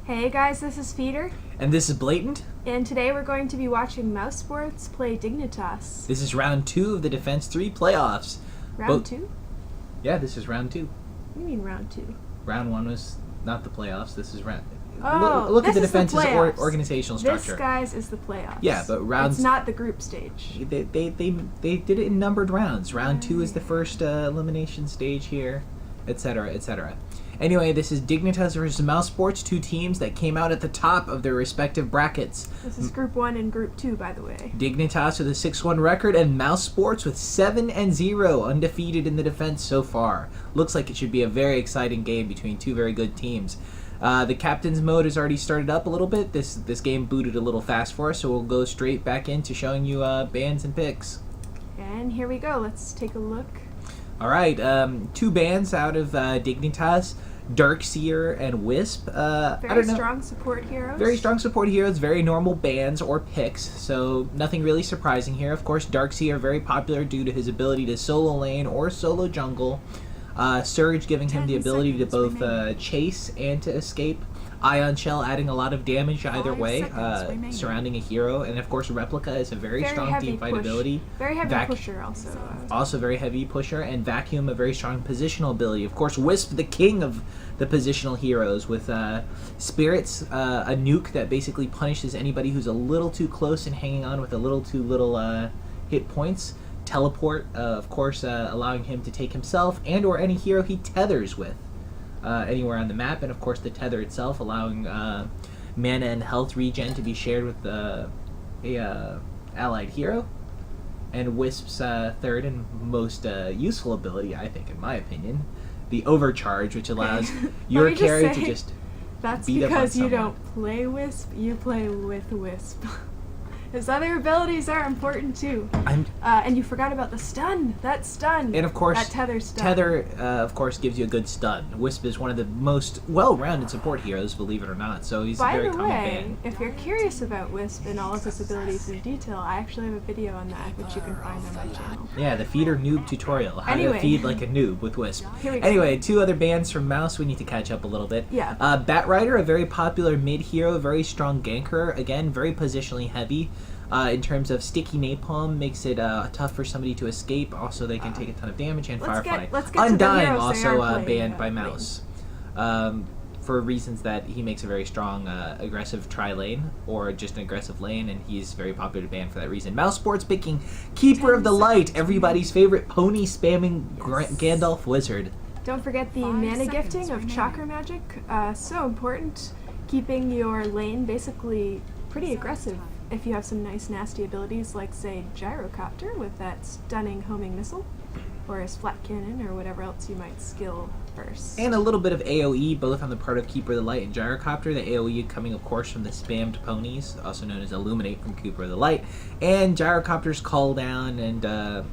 Hey guys, this is Feeder, And this is Blatant. and today we're going to be watching Mousesports play Dignitas. This is round 2 of the Defense 3 playoffs. Round 2? Yeah, this is round 2. What do you mean round 2? Round 1 was not the playoffs. This is round... Oh, look at this the is the Defense's playoffs. organizational structure. This, guys, is the playoffs. Yeah, but rounds... It's not the group stage. They did it in numbered rounds. Round 2 is the first elimination stage here, etc., etc. Anyway, this is Dignitas versus Mousesports, two teams that came out at the top of their respective brackets. This is Group 1 and Group 2, by the way. Dignitas with a 6-1 record and Mousesports with 7-0, undefeated in the defense so far. Looks like it should be a very exciting game between two very good teams. The captain's mode has already started up a little bit. This game booted a little fast for us, so we'll go straight back into showing you bans and picks. And here we go. Let's take a look. All right, two bans out of Dignitas, Darkseer and Wisp. Very strong support heroes. Very strong support heroes, very normal bans or picks, so nothing really surprising here. Of course, Darkseer very popular due to his ability to solo lane or solo jungle. Surge giving him the ability to both chase and to escape. Ion Shell adding a lot of damage either way, surrounding a hero. And of course, Replica is a very strong teamfight ability. Very heavy pusher also. Also very heavy pusher. And Vacuum, a very strong positional ability. Of course, Wisp, the king of the positional heroes, with Spirits, a nuke that basically punishes anybody who's a little too close and hanging on with a little too little hit points. Teleport, of course, allowing him to take himself and or any hero he tethers with anywhere on the map, and of course the tether itself allowing mana and health regen to be shared with a allied hero. And Wisp's third and most useful ability, I think, in my opinion, the Overcharge, which allows your carry to just that's beat because up on someone. You don't play Wisp, you play with Wisp. His other abilities are important too. And you forgot about the stun. That stun. And of course, that tether stun. Tether, of course, gives you a good stun. Wisp is one of the most well-rounded support heroes, believe it or not. So he's a very common ban. If you're curious about Wisp and all of his abilities in detail, I actually have a video on that, which you can find on my channel. Yeah, the feeder noob tutorial. How to feed like a noob with Wisp. Anyway, two other bans from Mouse. We need to catch up a little bit. Yeah. Batrider, a very popular mid hero, very strong ganker. Again, very positionally heavy. In terms of sticky napalm, makes it tough for somebody to escape. Also, they can take a ton of damage, and Firefly. Let's get Undying, to the also banned by Mouse. For reasons that he makes a very strong aggressive tri-lane, or just an aggressive lane, and he's very popular to ban for that reason. Mousesports picking Keeper of the Light, everybody's favorite pony spamming Gandalf wizard. Don't forget the mana gifting of Chakra Magic. So important, keeping your lane basically pretty aggressive. If you have some nice nasty abilities like, say, Gyrocopter with that stunning homing missile, or his flat cannon, or whatever else you might skill first. And a little bit of AoE, both on the part of Keeper of the Light and Gyrocopter. The AoE coming, of course, from the spammed ponies, also known as Illuminate from Keeper of the Light, and Gyrocopter's Call Down and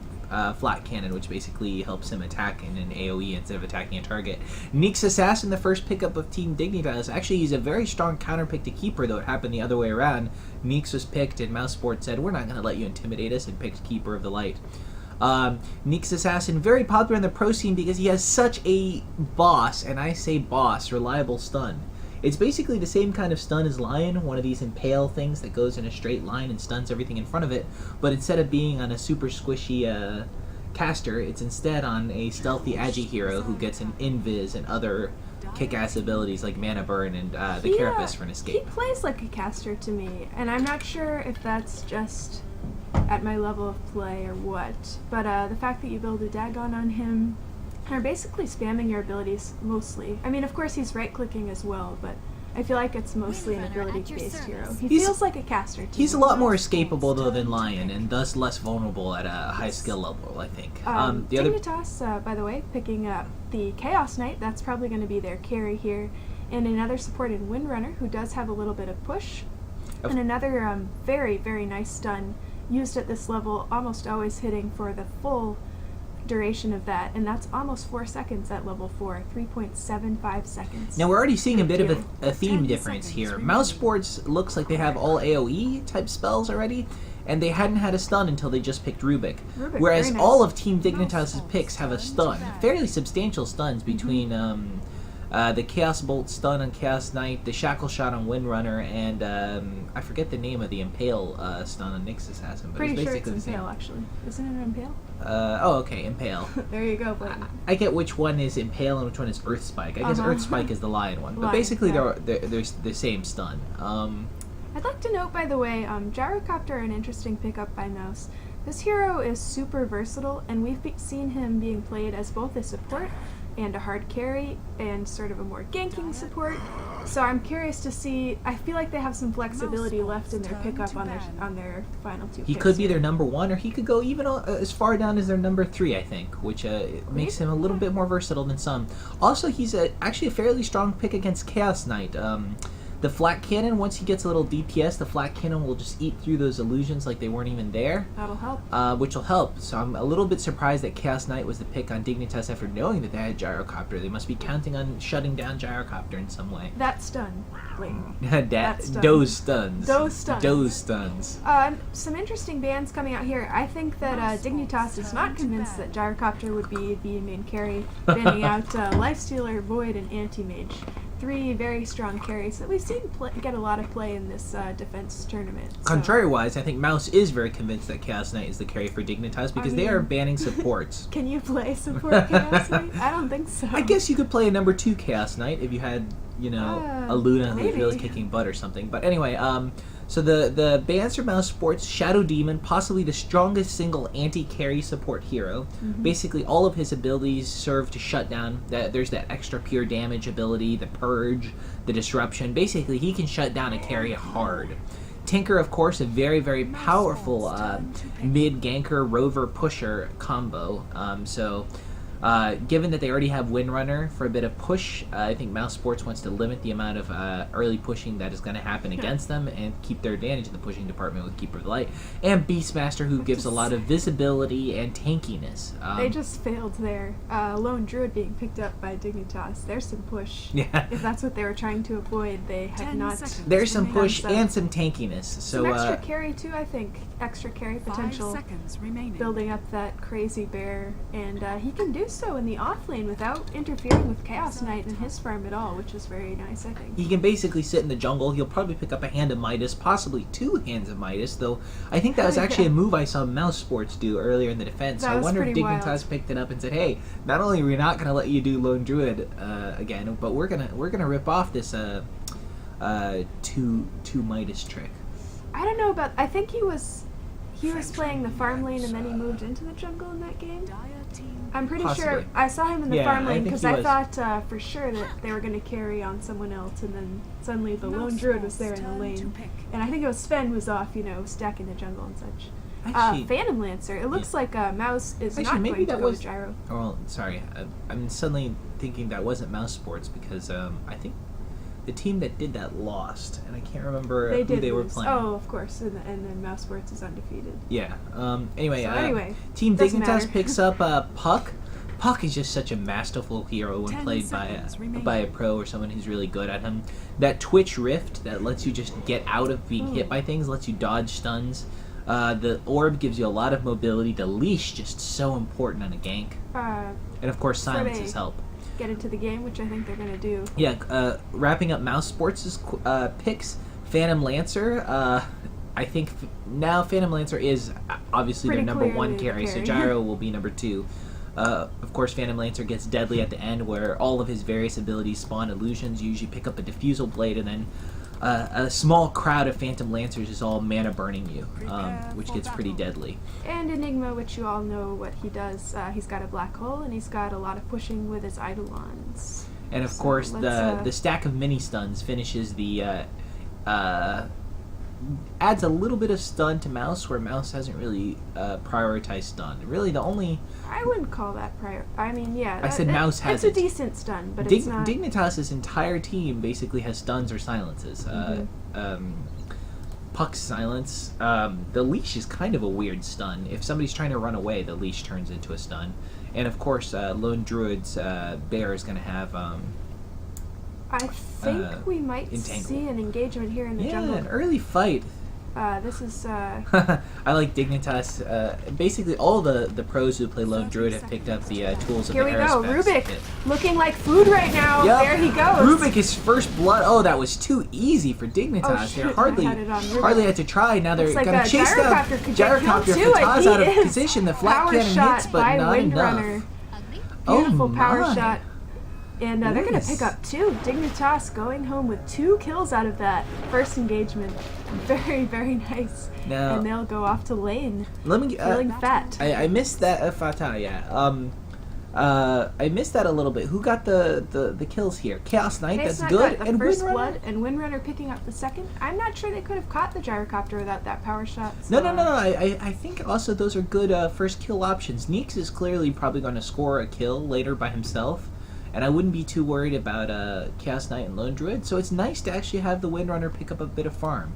flat cannon, which basically helps him attack in an AoE instead of attacking a target. Neek's Assassin, the first pickup of Team Dignitas. Actually, he's a very strong counter pick to Keeper, though it happened the other way around. Neeks was picked, and Mousesports said, we're not going to let you intimidate us, and picked Keeper of the Light. Neek's Assassin, very popular in the pro scene because he has such a boss, and I say boss, reliable stun. It's basically the same kind of stun as Lion, one of these impale things that goes in a straight line and stuns everything in front of it, but instead of being on a super squishy caster, it's instead on a stealthy agi hero who gets an invis and other kick-ass abilities like Mana Burn and the Carapace for an escape. He plays like a caster to me, and I'm not sure if that's just at my level of play or what, but the fact that you build a Dagon on him are basically spamming your abilities mostly. I mean, of course he's right-clicking as well, but I feel like it's mostly an ability-based hero. He feels like a caster to He's me. a lot more escapable, though, than Lion, and thus less vulnerable at a high skill level, I think. Dignitas, by the way, picking up the Chaos Knight. That's probably going to be their carry here. And another supported Windrunner, who does have a little bit of push. And another very, very nice stun, used at this level, almost always hitting for the full duration of that, and that's almost 4 seconds at level 4, 3.75 seconds. Now we're already seeing a bit of a theme difference here. Mousesports looks like they have all AoE type spells already, and they hadn't had a stun until they just picked Rubik. Whereas all of Team Dignitas' picks have a stun, fairly substantial stuns between the Chaos Bolt stun on Chaos Knight, the Shackle Shot on Windrunner, and I forget the name of the Impale stun on Nyx Assassin. But Pretty it's sure basically it's the same. Impale, actually. Isn't it Impale? Okay, Impale. There you go, Blatant. I get which one is Impale and which one is Earth Spike. I guess Earth Spike is the Lion one, but Lion, basically yeah. they're the same stun. I'd like to note, by the way, Gyrocopter, an interesting pickup by Mouse. This hero is super versatile, and we've seen him being played as both a support and a hard carry, and sort of a more ganking support. So I'm curious to see. I feel like they have some flexibility left in their pickup on their final two. He picks could be here. their number 1, or he could go even as far down as their number 3, I think, which makes him a little bit more versatile than some. Also, he's actually a fairly strong pick against Chaos Knight. The Flat Cannon, once he gets a little DPS, the Flat Cannon will just eat through those illusions like they weren't even there. That'll help. Which will help. So I'm a little bit surprised that Chaos Knight was the pick on Dignitas after knowing that they had Gyrocopter. They must be counting on shutting down Gyrocopter in some way. That stun, Blatant. Those stuns. Those stuns. Those stuns. Some interesting bans coming out here. I think that Dignitas is not convinced that Gyrocopter would be the main carry, banning out Lifestealer, Void, and Anti-Mage. 3 very strong carries that we've seen get a lot of play in this defense tournament. So. Contrary-wise, I think Mouse is very convinced that Chaos Knight is the carry for Dignitas because they are banning supports. Can you play support Chaos Knight? I don't think so. I guess you could play a number 2 Chaos Knight if you had, a Luna who's really kicking butt or something. But anyway, so the bans for Mousesports, Shadow Demon, possibly the strongest single anti-carry support hero. Basically, all of his abilities serve to shut down. There's that extra pure damage ability, the Purge, the Disruption. Basically, he can shut down a carry hard. Tinker, of course, a very, very powerful mid-ganker, rover, pusher combo. Given that they already have Windrunner for a bit of push, I think Mousesports wants to limit the amount of early pushing that is going to happen against them and keep their advantage in the pushing department with Keeper of the Light. And Beastmaster, who gives a lot of visibility and tankiness. They just failed there. Lone Druid being picked up by Dignitas. There's some push. Yeah. If that's what they were trying to avoid, they have not. There's some push and some tankiness. So, some extra carry, too, I think. Extra carry potential. 5 seconds remaining. Building up that crazy bear. And he can do so in the off lane without interfering with Chaos Knight and his farm at all, which is very nice, I think. He can basically sit in the jungle. He'll probably pick up a Hand of Midas, possibly 2 Hands of Midas, though I think that was actually a move I saw Mousesports do earlier in the defense. That I was wonder if pretty Dignitas wild. picked it up and said, "Hey, not only are we not going to let you do Lone Druid again, but we're gonna rip off this two Midas trick." I don't know about. I think he was playing the farm lane and then he moved into the jungle in that game. I'm pretty sure Possibly. I saw him in the Yeah, farm I lane think because he I was. thought for sure that they were going to carry on someone else, and then suddenly the lone druid was there in the lane, and I think it was Sven was off, stacking the jungle and such. Actually, Phantom Lancer. It looks like Mouse is Actually, not maybe going to that go was- with Gyro. oh, well, sorry, I'm suddenly thinking that wasn't Mousesports because I think the team that did that lost, and I can't remember They who did they were lose. playing. Oh, of course, and then Mousesports is undefeated. Yeah. Anyway, So anyway, Team doesn't Dignitas matter. picks up Puck. Puck is just such a masterful hero when 10 played by seconds remaining. a pro or someone who's really good at him. That Twitch Rift that lets you just get out of being hit by things, lets you dodge stuns. The Orb gives you a lot of mobility. The Leash just so important on a gank. And of course, silences help. Get into the game, which I think they're going to do. Yeah, wrapping up Mousesports' picks, Phantom Lancer. I think now Phantom Lancer is obviously Pretty their number one clearly carry, the so carry. Gyro will be number 2. Of course, Phantom Lancer gets deadly at the end, where all of his various abilities spawn illusions. You usually pick up a Diffusal Blade, and then a small crowd of Phantom Lancers is all mana burning you, which gets pretty deadly. And Enigma, which you all know what he does. He's got a black hole, and he's got a lot of pushing with his Eidolons. And of So course, let's, the stack of mini stuns finishes the adds a little bit of stun to Mouse, where Mouse hasn't really prioritized stun. Really, the only I wouldn't call that prior. I mean, yeah. I said Mouse has It's it. a decent stun, but it's not. Dignitas' entire team basically has stuns or silences. Puck's silence. The Leash is kind of a weird stun. If somebody's trying to run away, the Leash turns into a stun. And of course, Lone Druid's Bear is going to have I think we might Entangle. see an engagement here in the jungle. an early fight. This is I like Dignitas. Basically, all the pros who play Lone Druid have picked up the tools of here the we go. Aerospecs Rubik kit. looking like food right now. Yep. There he goes. Rubik is first blood. Oh, that was too easy for Dignitas. Oh, They shoot, I hardly had it on Rubik. hardly had to try. Now they're Looks like gonna a chase down Gyrocopter could get Gyrocopter. killed too, and Fatah's he out of is. position. The flat Power cannon shot hits, but by not enough. Windrunner. Oh Beautiful power my. shot. And they're going to Nice. pick up 2. Dignitas going home with 2 kills out of that first engagement. Very, very nice. Now, And they'll go off to lane, let me. feeling fat. I missed that Fatah. Yeah. I missed that a little bit. Who got the kills here? Chaos Knight. Chaos That's Knight good. got the And first Windrunner. blood, and Windrunner picking up the second. I'm not sure they could have caught the Gyrocopter without that power shot. So, No. I think also those are good first kill options. Neeks is clearly probably going to score a kill later by himself, and I wouldn't be too worried about Chaos Knight and Lone Druid. So it's nice to actually have the Windrunner pick up a bit of farm.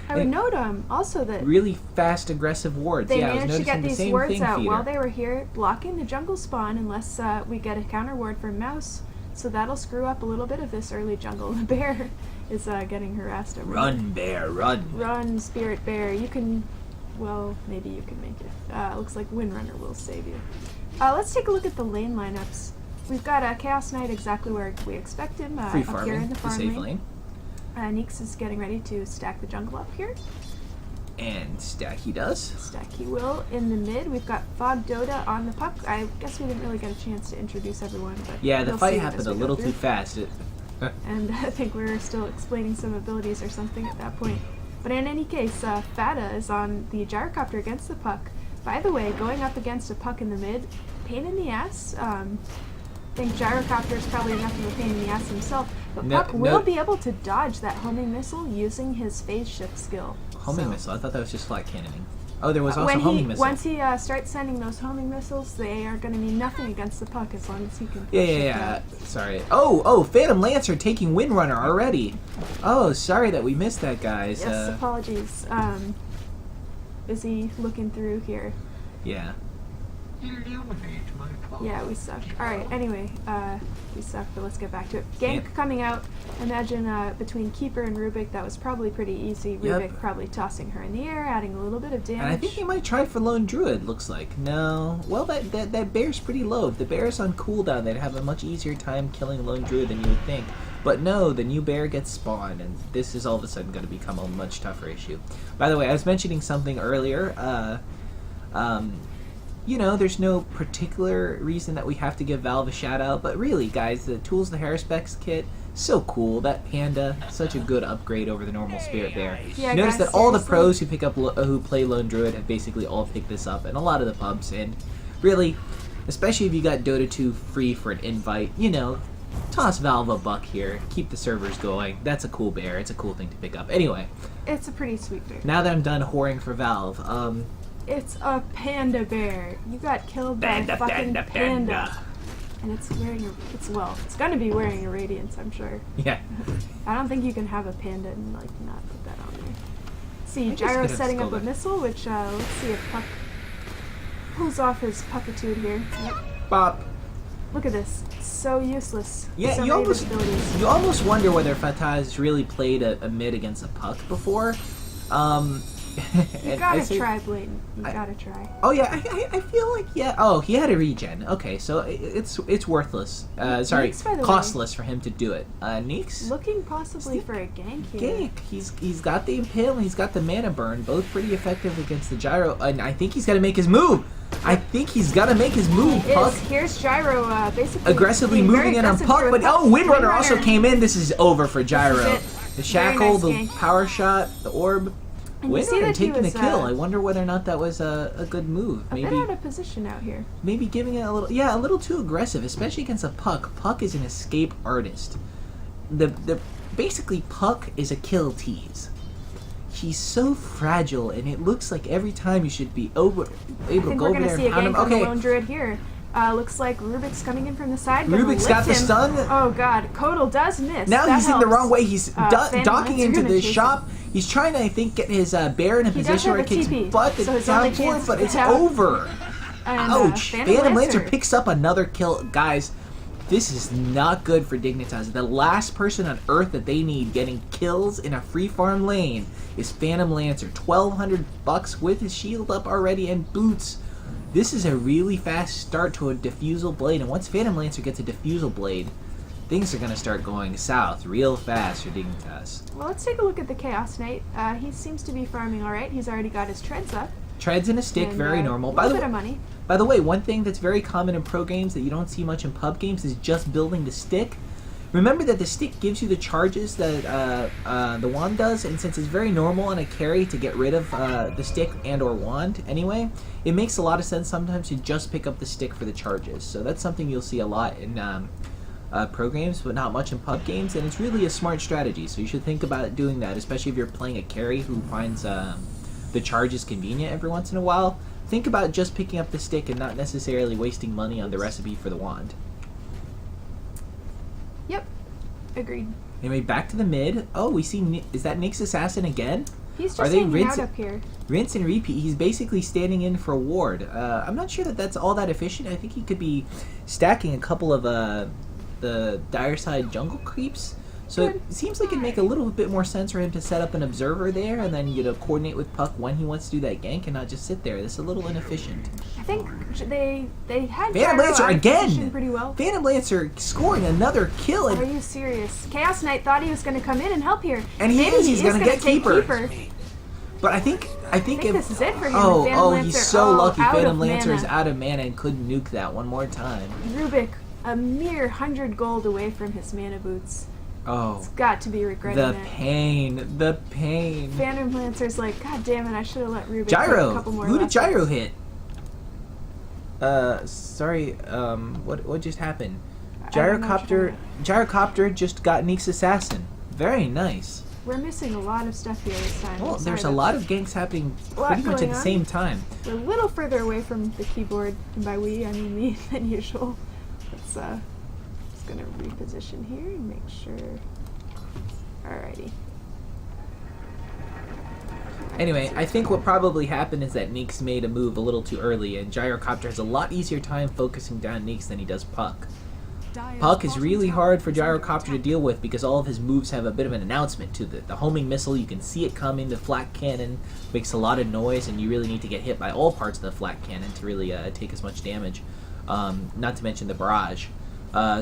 I would note also that Really fast, aggressive wards. they Yeah, I was managed to noticing get the these same wards thing, out Feeder. while they were here blocking the jungle spawn unless we get a counter ward from Mouse. So that'll screw up a little bit of this early jungle. The bear is getting harassed over there. Run, bear, run. Run, Spirit Bear. You can, well, maybe you can make it. Looks like Windrunner will save you. Let's take a look at the lane lineups. We've got Chaos Knight exactly where we expect him, Free up here in farming, the the farm safe lane. lane. Neeks is getting ready to stack the jungle up here. And stack he does. Stack he will. In the mid, we've got Fog Dota on the puck. I guess we didn't really get a chance to introduce everyone, but Yeah, the you'll fight see happened as a we go little through. too fast. And I think we were still explaining some abilities or something at that point. But in any case, Fata is on the Gyrocopter against the puck. By the way, going up against a puck in the mid, pain in the ass. I think Gyrocopter is probably enough of a pain in the ass himself, but Puck will be able to dodge that homing missile using his phase shift skill. Homing missile? I thought that was just flat cannoning. Oh, there was also when homing missile. Once he starts sending those homing missiles, they are going to mean nothing against the puck as long as he can push Yeah. Sorry. Oh, Phantom Lancer taking Windrunner already. Oh, sorry that we missed that, guys. Yes, apologies. Busy looking through here. Yeah. Yeah, we suck. Alright, anyway, we suck, but let's get back to it. Gank coming out. Imagine between Keeper and Rubik, that was probably pretty easy. Rubik probably tossing her in the air, adding a little bit of damage. And I think he might try for Lone Druid, looks like. No. Well, that bear's pretty low. If the bear's on cooldown, they'd have a much easier time killing Lone Druid than you would think. But no, the new bear gets spawned, and this is all of a sudden going to become a much tougher issue. By the way, I was mentioning something earlier. You know, there's no particular reason that we have to give Valve a shout out, but really, guys, the Tools the Harrispecs kit, so cool. That Panda, such a good upgrade over the normal Spirit Bear. Yeah, Notice guys, that all the seriously. pros who pick up who play Lone Druid have basically all picked this up, and a lot of the pubs. And really, especially if you got Dota 2 free for an invite, you know, toss Valve a buck here, keep the servers going. That's a cool bear. It's a cool thing to pick up. Anyway, It's a pretty sweet bear. now that I'm done whoring for Valve, It's a panda bear. You got killed by a fucking panda. And it's wearing it's gonna be wearing a radiance, I'm sure. Yeah. I don't think you can have a panda and like not put that on there. See, I guess Gyro could have setting up a Skulldugger. missile, which let's see if Puck pulls off his puckitude here. Yep. Bop. Look at this. It's so useless. Yeah, so you many abilities. almost wonder whether Fatah has really played a mid against a puck before. You gotta try, Blatant. You gotta try. Oh yeah, I feel like yeah. Oh, he had a regen. Okay, so it's worthless. Sorry, Neeks, by the way. costless for him to do it. Neeks. Looking possibly for a gank here. Gank. He's got the impale and he's got the mana burn, both pretty effective against the gyro. And I think he's got to make his move. I think he's got to make his move. Puck Here's Gyro basically aggressively being moving very in on aggressive Puck, here but with oh, Windrunner Windrunner. also came in. This is over for Gyro. it. The Very shackle, nice the gank. power shot, the orb. And you see Windrunner that he taking the was, kill. I wonder whether or not that was a good move. a bit out of position out here. Maybe giving it a little too aggressive, especially against a Puck. Puck is an escape artist. Basically Puck is a kill tease. He's so fragile, and it looks like every time you should be able to I go think we're over gonna there see a and pound gank him. on the Okay, Lone Druid here. Looks like Rubik's coming in from the side. gonna Rubik's lift got the him. stun. Oh god, Kodal does miss. now That he's in the helps. wrong way. He's Phantom docking Lancer into gonna the chase shop. He's trying to, I think, get his bear in a He does position have where a it kicks TP, butt so the his only down forward, chance but to it's have- over. And, Ouch! Phantom Phantom Lancer Lancer picks up another kill. Guys, This is not good for Dignitas. The last person on Earth that they need getting kills in a free farm lane is Phantom Lancer. 1,200 bucks with his shield up already and boots. This is a really fast start to a Diffusal Blade, and once Phantom Lancer gets a Diffusal Blade, things are going to start going south real fast for Dignitas. Well, let's take a look at the Chaos Knight. He seems to be farming all right. He's already got his treads up. Treads and a stick, And, very normal. A little bit of money. By the way, one thing that's very common in pro games that you don't see much in pub games is just building the stick. Remember that the stick gives you the charges that the wand does, and since it's very normal on a carry to get rid of the stick and or wand anyway, it makes a lot of sense sometimes to just pick up the stick for the charges. So that's something you'll see a lot in pro games, but not much in pub games, and it's really a smart strategy. So you should think about doing that, especially if you're playing a carry who finds the charges convenient every once in a while. Think about just picking up the stick and not necessarily wasting money on the recipe for the wand. Yep, agreed. Anyway, back to the mid. Oh, we see. Is that Nick's assassin again? He's just hanging out up here. Rinse and repeat. He's basically standing in for a ward. I'm not sure that that's all that efficient. I think he could be stacking a couple of the dire side jungle creeps. So it seems like it'd make a little bit more sense for him to set up an observer there and then, you know, coordinate with Puck when he wants to do that gank and not just sit there. That's a little inefficient. I think they had Phantom Lancer again! Pretty well. Phantom Lancer scoring another kill. Are you serious? Chaos Knight thought he was going to come in and help here. And he's going to get Keeper. But I think this is it for him. Oh, he's so lucky. Out Phantom of Lancer mana. is out of mana and couldn't nuke that one more time. Rubik, a mere 100 gold away from his mana boots. Oh, It's got to be regretting the that. pain, the pain. Phantom Lancer's like, God damn it, I should have let Rubik Gyro. take a couple more Who did lessons." Gyro hit? Sorry. What just happened? I don't know what you're Gyrocopter just got Neek's assassin. Very nice. We're missing a lot of stuff here this time. Well, Sorry there's a about lot that. of ganks happening A lot pretty much at going the on. same time. We're a little further away from the keyboard, and by we, I mean me, than usual. Let's just gonna reposition here and make sure. Alrighty. Anyway, I think what probably happened is that Neeks made a move a little too early, and Gyrocopter has a lot easier time focusing down Neeks than he does Puck. Puck is really hard for Gyrocopter to deal with because all of his moves have a bit of an announcement to the homing missile. You can see it coming. The flak cannon makes a lot of noise, and you really need to get hit by all parts of the flak cannon to really take as much damage. Not to mention the barrage.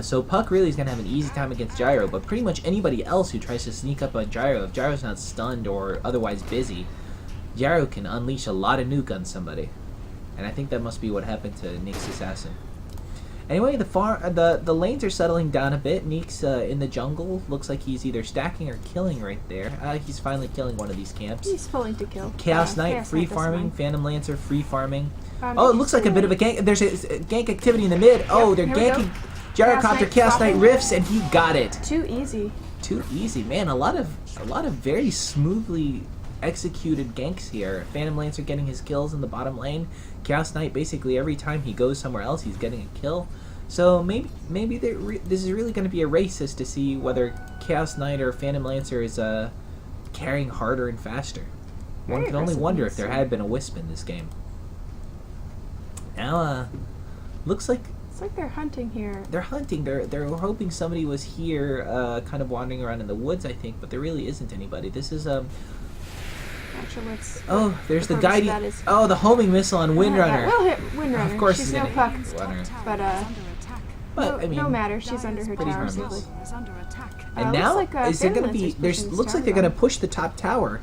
So Puck really is going to have an easy time against Gyro, but pretty much anybody else who tries to sneak up on Gyro, if Gyro's not stunned or otherwise busy, Gyro can unleash a lot of nuke on somebody. And I think that must be what happened to Neek's assassin. Anyway, the lanes are settling down a bit. Neek's in the jungle. Looks like he's either stacking or killing right there. He's finally killing one of these camps. He's pulling to kill. Chaos Knight Chaos free Knight doesn't farming. mind. Phantom Lancer free farming. Oh, It looks like a bit of a gank. There's a gank activity in the mid. Oh, they're here we go. ganking. Gyrocopter, Chaos Knight riffs, and he got it. Too easy. Too easy, man. A lot of very smoothly executed ganks here. Phantom Lancer getting his kills in the bottom lane. Chaos Knight basically every time he goes somewhere else, he's getting a kill. So maybe this is really going to be a race as to see whether Chaos Knight or Phantom Lancer is carrying harder and faster. One can only wonder if there had been a Wisp in this game. Now, looks like It's like they're hunting here. they're hunting. They're hoping somebody was here, kind of wandering around in the woods, I think, but there really isn't anybody. This is Actually, let's. oh, there's the purpose of guiding. that is- Oh, the homing missile on Windrunner. We'll hit Windrunner. Of course, she's he's no gonna puck. hit Windrunner. But I mean, no matter. She's under her pretty tower. harmless. Simply. And looks now like, is there Phantom going to be? Lancer's There's pushing this looks like tower they're going to down. push the top tower.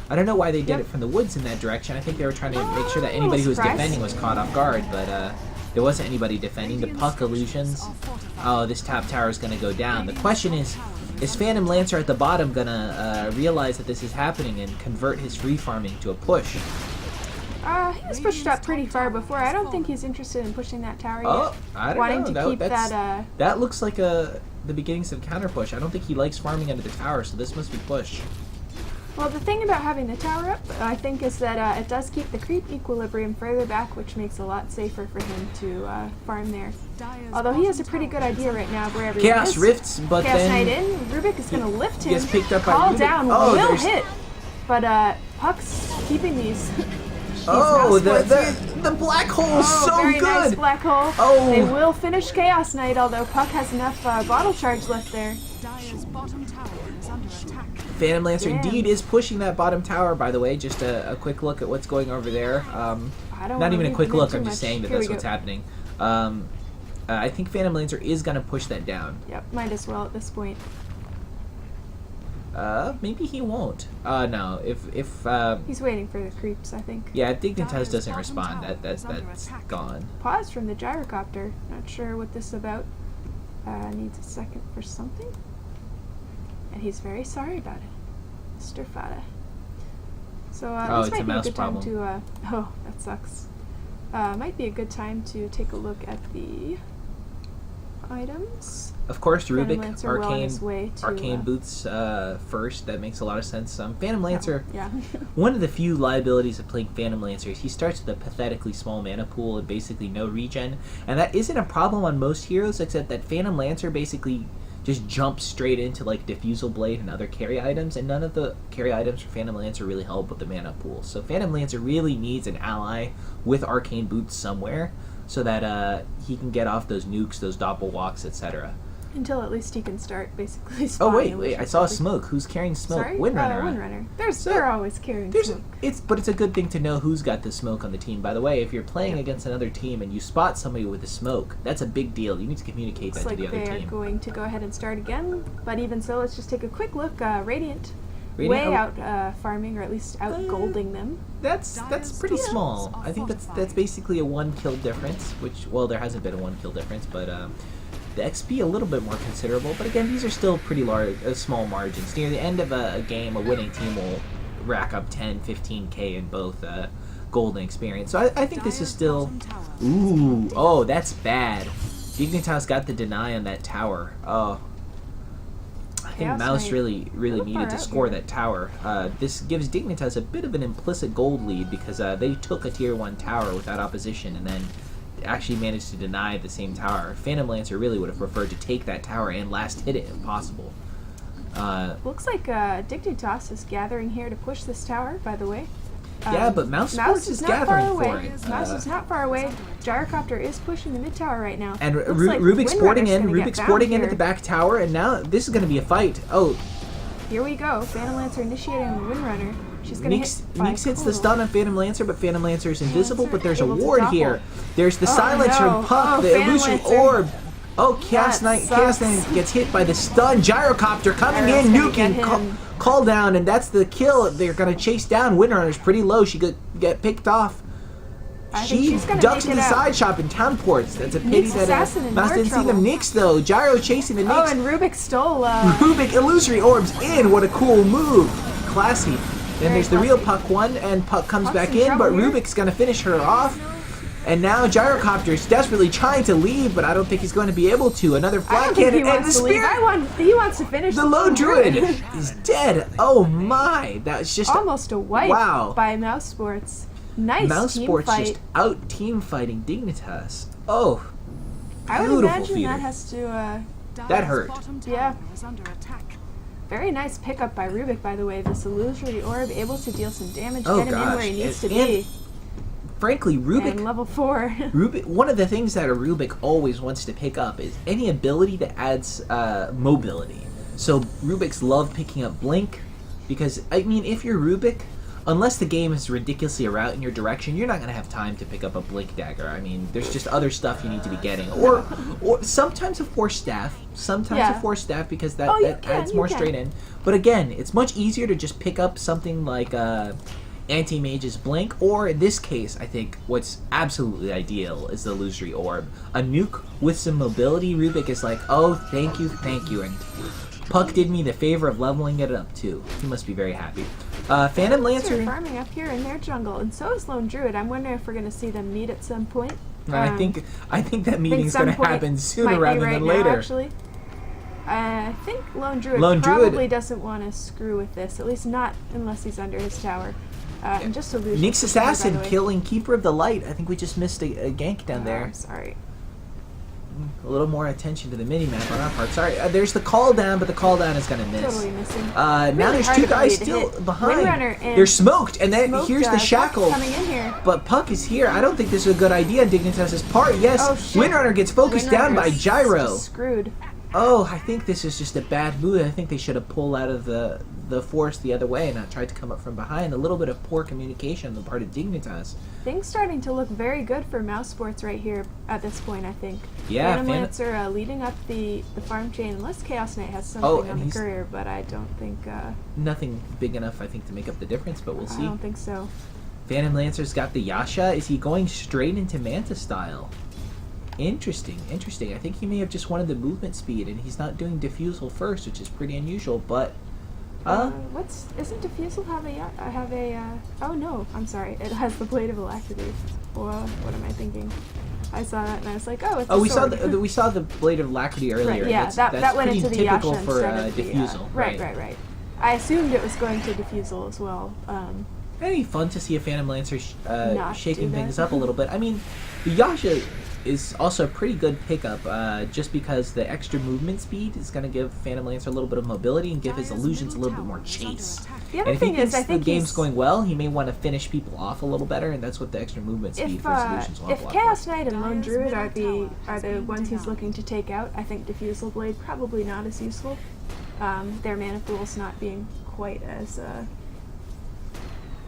I don't know why they did Yep. it from the woods in that direction. I think they were trying to make sure that little anybody who was surprise. defending was caught off guard, but there wasn't anybody defending. The puck illusions. Oh, this top tower is going to go down. The question is Phantom Lancer at the bottom going to realize that this is happening and convert his free farming to a push? He was pushed up pretty far before. I don't think he's interested in pushing that tower Oh, yet. I don't Wanting know. to keep That's- that. That looks like the beginnings of counter push. I don't think he likes farming under the tower, so this must be push. Well, the thing about having the tower up, I think, is that it does keep the creep equilibrium further back, which makes it a lot safer for him to farm there. Although he has a pretty good idea right now where everyone Chaos is. rifts, but Chaos then Knight in. Rubik is going to lift him. gets picked up by Call Rubik. down Oh, will there's- hit. But Puck's keeping these. Oh, Mousesports. the black hole is Oh, so very good. nice black hole. Oh. They will finish Chaos Knight, although Puck has enough bottle charge left there. Dire's bottom tower is under attack. Phantom Lancer Damn. indeed is pushing that bottom tower, by the way. Just a quick look at what's going over there. I don't Not wanna even a leave quick them in look, too I'm just much. saying that Here that's we what's go. happening. I think Phantom Lancer is going to push that down. Yep, might as well at this point. Maybe he won't. No, if He's waiting for the creeps, I think. yeah, if Dignitas Dire's doesn't bottom respond, tower that's is under attack. gone. Pause from the gyrocopter. Not sure what this is about. Needs a second for something. And he's very sorry about it. Mr. Fada. So Oh, this it's a might be a mouse good time problem. to oh, that sucks. Might be a good time to take a look at the items. Of course, Phantom Rubik, Lancer well on his way to, Arcane Boots first. That makes a lot of sense. Phantom Lancer, Yeah. one of the few liabilities of playing Phantom Lancer is he starts with a pathetically small mana pool and basically no regen. And that isn't a problem on most heroes, except that Phantom Lancer basically just jumps straight into like Diffusal Blade and other carry items, and none of the carry items for Phantom Lancer really help with the mana pool. So Phantom Lancer really needs an ally with Arcane Boots somewhere, so that he can get off those nukes, those doppel walks, etc. Until at least he can start basically Oh spawning. wait! I saw smoke. Who's carrying smoke? Sorry? Windrunner. Windrunner. So, They're always carrying There's smoke. but it's a good thing to know who's got the smoke on the team. By the way, if you're playing against another team and you spot somebody with the smoke, that's a big deal. You need to communicate Looks that like to the other they are team. going to go ahead and start again. But even so, let's just take a quick look. Radiant, Radiant- way out farming, or at least out golding them. That's pretty Dire's small. are I think that's fortified. basically a 1 kill difference. Which, well, there hasn't been a 1 kill difference, but the XP a little bit more considerable. But again, these are still pretty large, small margins. Near the end of a game, a winning team will rack up 10, 15k in both gold and experience. So I think this is Dire's still. bottom tower is Ooh, under oh, that's bad. Dignitas got the deny on that tower. Oh. I think Chaos Mouse Knight. really Little needed far to out score here. that tower. This gives Dignitas a bit of an implicit gold lead because they took a tier 1 tower without opposition and then actually managed to deny the same tower. Phantom Lancer really would have preferred to take that tower and last hit it if possible. Looks like Dignitas is gathering here to push this tower, by the way. Yeah, but Mousesports is not far gathering for away. it. Mouse is not far away. Gyrocopter is pushing the mid tower right now. And Looks like Rubik's porting Windrunner's in. gonna get Rubik's bound porting in at here. the back tower, and now this is going to be a fight. Oh, Here we go. Phantom Lancer initiating on the Windrunner. She's gonna Nyx hit by hits the total. stun on Phantom Lancer, but Phantom Lancer is invisible, but there's a Able to ward topple. here. There's the Oh, silencer no. and Puck, Oh, the Phantom illusion Lancer. orb. Oh, Chaos That Knight gets hit by the stun. Gyrocopter coming Gyro's in, gonna get nuking, him. call down, and that's the kill. They're going to chase down. Windrunner's pretty low. She could get picked off. I think She she's gonna ducks make in it the out. side shop in town ports. That's a pity Nyx that Assassin in Mouse more didn't see them. trouble. Nyx, though. Gyro chasing the Nyx. Oh, and Rubik stole. Rubik illusory orbs in. What a cool move. Classy. Then Very there's the real classy. Puck one, and Puck comes Puck's back in in, but trouble here. Rubik's gonna finish her off. And now Gyrocopter's desperately trying to leave, but I don't think he's going to be able to. Another I flat don't think cannon, he and the wants to leave. spirit. He wants to finish The lone druid is dead. Oh my! That's just Almost a wipe Wow. by Mousesports. Nice team Mousesports fight. just out team fighting Dignitas. Oh, I would beautiful imagine theater. that has to. That hurt. Bottom tower Yeah. is under attack. Very nice pickup by Rubik, by the way. This illusory orb able to deal some damage, Oh, get him in gosh. where he needs And- to be. Frankly, Rubik. And level 4. Rubik, one of the things that a Rubik always wants to pick up is any ability that adds mobility. So Rubiks love picking up Blink, because, I mean, if you're Rubik, unless the game is ridiculously a route in your direction, you're not going to have time to pick up a Blink Dagger. I mean, there's just other stuff you need to be getting. Or sometimes a Force Staff. Sometimes Yeah. a Force Staff, because that, Oh, you that can, adds you more can. straight in. But again, it's much easier to just pick up something like Anti-Mage's Blink, or in this case, I think what's absolutely ideal is the Illusory Orb. A nuke with some mobility, Rubik is like, oh, thank you, and Puck did me the favor of leveling it up too. He must be very happy. Phantom They're Lancer, farming up here in their jungle, and so is Lone Druid. I'm wondering if we're going to see them meet at some point. I think that meeting's some going to point happen might sooner be rather right than now, later. actually. I think Lone Druid Lone probably Druid- doesn't want to screw with this, at least not unless he's under his tower. And just illusion. Nyx Assassin killing Keeper of the Light. I think we just missed a gank down there. I'm sorry. a little more attention to the mini-map on our part. Sorry, there's the call down, but the call down is going to miss. Totally missing. Now there's hard two ability guys to still hit. behind. Windrunner and They're smoked, and then Smoked, here's the Puck shackle. coming in here. But Puck is here. I don't think this is a good idea. Dignitas' part. Yes, Oh, shit. Windrunner gets focused down by Windrunner's Gyro. just screwed. Oh, I think this is just a bad move. I think they should have pulled out of the force the other way and not tried to come up from behind. A little bit of poor communication on the part of Dignitas. Things starting to look very good for Mousesports right here at this point, I think. Yeah, Phantom Lancer leading up the farm chain, unless Chaos Knight has something and on the he's- courier, but I don't think... Nothing big enough, I think, to make up the difference, but we'll I see. don't think so. Phantom Lancer's got the Yasha. Is he going straight into Manta style? Interesting. I think he may have just wanted the movement speed, and he's not doing Diffusal first, which is pretty unusual, but... Isn't Diffusal have a, oh no, I'm sorry, it has the Blade of Alacrity. Well, what am I thinking? I saw that and I was like, oh, it's a we saw sword. we saw the Blade of Alacrity earlier. Right, yeah, that's that went pretty into the typical Yasha for instead of the, Diffusal. Right. I assumed it was going to Diffusal as well. It'd be fun to see a Phantom Lancer Not shaking do that. things up a little bit. I mean, the Yasha is also a pretty good pickup, just because the extra movement speed is going to give Phantom Lancer a little bit of mobility and give his illusions a little bit more chase. The other And if he thing is, thinks I think the game's he's- going well, he may want to finish people off a little better, and that's what the extra movement speed for his illusions will if unlock. Chaos Knight and Lone Druid are the ones he's looking to take out, I think Diffusal Blade probably not as useful. Their mana pools not being quite as